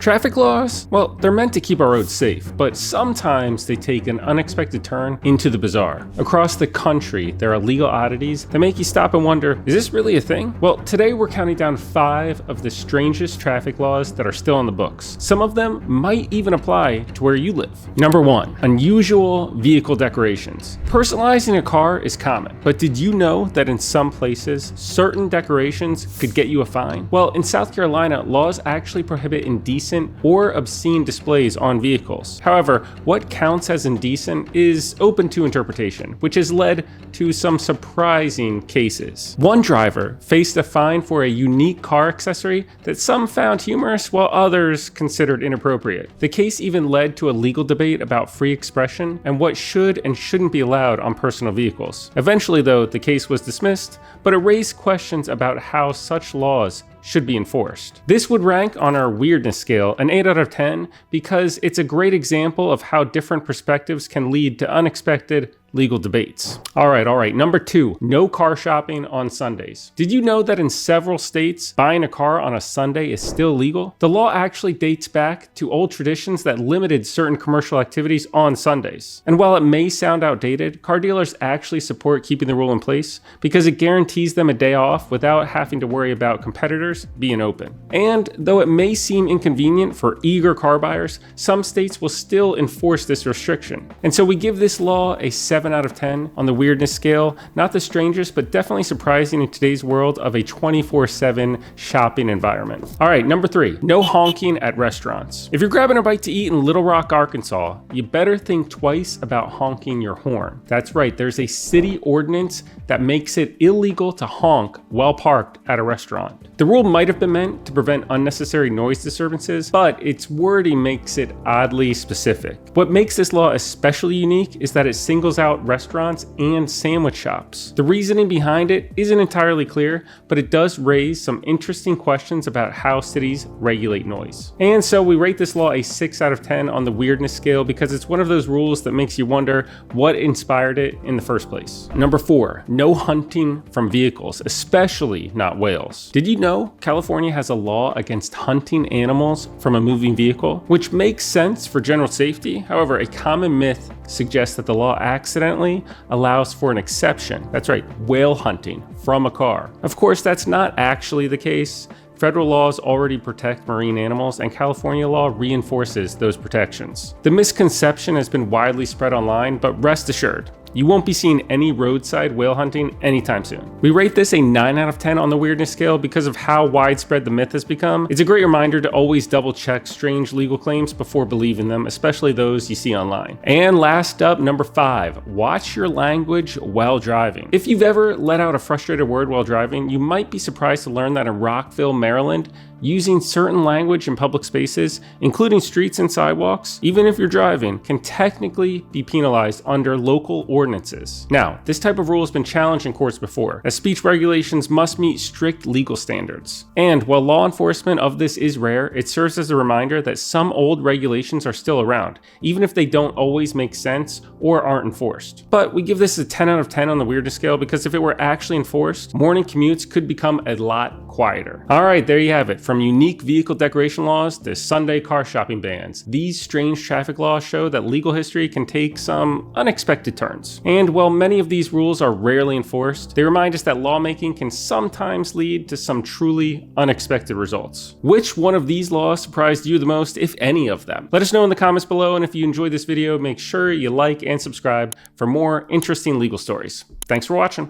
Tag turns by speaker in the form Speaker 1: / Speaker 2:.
Speaker 1: Traffic laws, well, they're meant to keep our roads safe, but sometimes they take an unexpected turn into the bizarre. Across the country, there are legal oddities that make you stop and wonder, is this really a thing? Well, today we're counting down 5 of the strangest traffic laws that are still in the books. Some of them might even apply to where you live. Number 1, unusual vehicle decorations. Personalizing a car is common, but did you know that in some places, certain decorations could get you a fine? Well, in South Carolina, laws actually prohibit indecent or obscene displays on vehicles. However, what counts as indecent is open to interpretation, which has led to some surprising cases. One driver faced a fine for a unique car accessory that some found humorous while others considered inappropriate. The case even led to a legal debate about free expression and what should and shouldn't be allowed on personal vehicles. Eventually, though, the case was dismissed, but it raised questions about how such laws should be enforced. This would rank on our weirdness scale an 8 out of 10 because it's a great example of how different perspectives can lead to unexpected legal debates. All right. Number 2, no car shopping on Sundays. Did you know that in several states, buying a car on a Sunday is still legal? The law actually dates back to old traditions that limited certain commercial activities on Sundays. And while it may sound outdated, car dealers actually support keeping the rule in place because it guarantees them a day off without having to worry about competitors being open. And though it may seem inconvenient for eager car buyers, some states will still enforce this restriction. And so we give this law a 7 out of 10 on the weirdness scale. Not the strangest, but definitely surprising in today's world of a 24/7 shopping environment. All right, number 3, no honking at restaurants. If you're grabbing a bite to eat in Little Rock, Arkansas, you better think twice about honking your horn. That's right, there's a city ordinance that makes it illegal to honk while parked at a restaurant. The rule might have been meant to prevent unnecessary noise disturbances, but its wording makes it oddly specific. What makes this law especially unique is that it singles out restaurants and sandwich shops. The reasoning behind it isn't entirely clear, but it does raise some interesting questions about how cities regulate noise. And so we rate this law a 6 out of 10 on the weirdness scale because it's one of those rules that makes you wonder what inspired it in the first place. Number 4, no hunting from vehicles, especially not whales. Did you know California has a law against hunting animals from a moving vehicle? Which makes sense for general safety. However, a common myth suggests that the law accidentally allows for an exception. That's right, whale hunting from a car. Of course, that's not actually the case. Federal laws already protect marine animals, and California law reinforces those protections. The misconception has been widely spread online, but rest assured, you won't be seeing any roadside whale hunting anytime soon. We rate this a 9 out of 10 on the weirdness scale because of how widespread the myth has become. It's a great reminder to always double check strange legal claims before believing them, especially those you see online. And last up, number 5, watch your language while driving. If you've ever let out a frustrated word while driving, you might be surprised to learn that in Rockville, Maryland, using certain language in public spaces, including streets and sidewalks, even if you're driving, can technically be penalized under local ordinances. Now, this type of rule has been challenged in courts before, as speech regulations must meet strict legal standards. And while law enforcement of this is rare, it serves as a reminder that some old regulations are still around, even if they don't always make sense or aren't enforced. But we give this a 10 out of 10 on the weirdness scale because if it were actually enforced, morning commutes could become a lot quieter. All right, there you have it. From unique vehicle decoration laws to Sunday car shopping bans, these strange traffic laws show that legal history can take some unexpected turns. And while many of these rules are rarely enforced, they remind us that lawmaking can sometimes lead to some truly unexpected results. Which one of these laws surprised you the most, if any of them? Let us know in the comments below, and if you enjoyed this video, make sure you like and subscribe for more interesting legal stories. Thanks for watching.